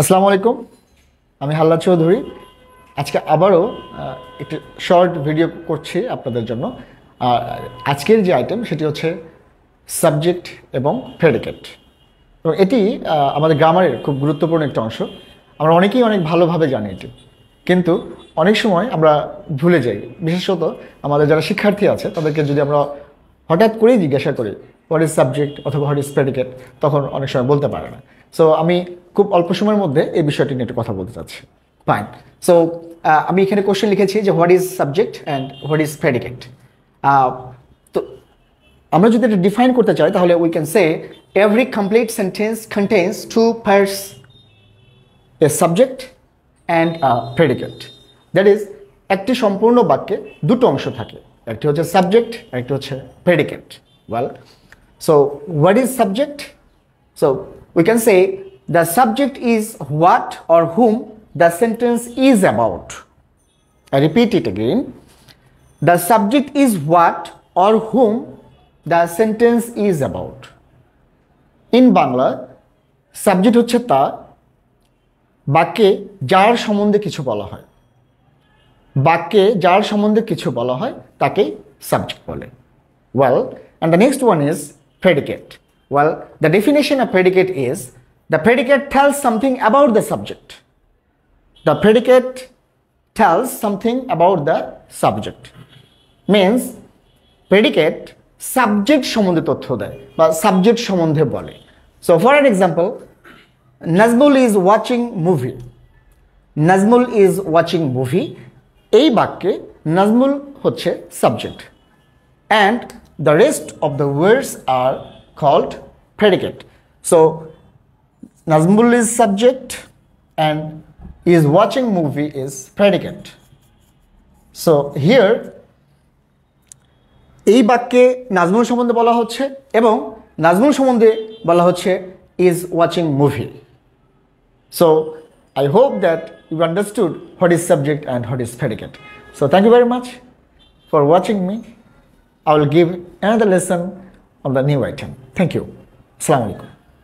আসসালামু আলাইকুম, আমি হাল্লা চৌধুরী। আজকে আবারও একটি শর্ট ভিডিও করছি আপনাদের জন্য। আর আজকের যে আইটেম সেটি হচ্ছে সাবজেক্ট এবং প্রেডিকেট। এবং এটি আমাদের গ্রামারের খুব গুরুত্বপূর্ণ একটা অংশ। আমরা অনেকেই অনেক ভালোভাবে জানি এটি, কিন্তু অনেক সময় আমরা ভুলে যাই। বিশেষত আমাদের যারা শিক্ষার্থী আছে তাদেরকে যদি আমরা হঠাৎ করেই জিজ্ঞাসা করি হোয়াট ইজ সাবজেক্ট অথবা হোয়াট ইজ প্রেডিকেট, তখন অনেক সময় বলতে পারে না। সো আমি খুব অল্প সময়ের মধ্যে এই বিষয়টি নিয়ে একটু কথা বলতে চাচ্ছি। ফাইন। সো আমি এখানে কোশ্চেন লিখেছি যে what is subject and what is predicate. তো আমরা যদি এটা ডিফাইন করতে চাই তাহলে we can say every complete sentence contains two parts, a subject and predicate. That is, একটি সম্পূর্ণ বাক্যে দুটো অংশ থাকে, একটি হচ্ছে সাবজেক্ট, একটি হচ্ছে predicate. Well, so what is subject? So we can say the subject is what or whom the sentence is about. I repeat it again. The subject is what or whom the sentence is about. In Bangla, subject হচ্ছে তা বাক্যে যার সম্বন্ধে কিছু বলা হয়। বাক্যে যার সম্বন্ধে কিছু বলা হয় তাকেই সাবজেক্ট বলে। Well, and the next one is predicate. Well, the definition of predicate is the predicate tells something about the subject. The predicate tells something about the subject. Means predicate subject সম্বন্ধে তথ্য দেয় বা subject সম্বন্ধে বলে। So for an example, Nazmul is watching movie. Nazmul is watching movie. এই বাক্যে Nazmul হচ্ছে subject and the rest of the words are called predicate. So Nazmul is subject and is watching movie is predicate. So here এই বাক্যে নাজমুল সম্বন্ধে বলা হচ্ছে এবং নাজমুল সম্বন্ধে বলা হচ্ছে is watching movie. So I hope that you understood what is subject and what is predicate. So thank you very much for watching me. I will give another lesson on the new item. Thank you. Assalamu alaikum.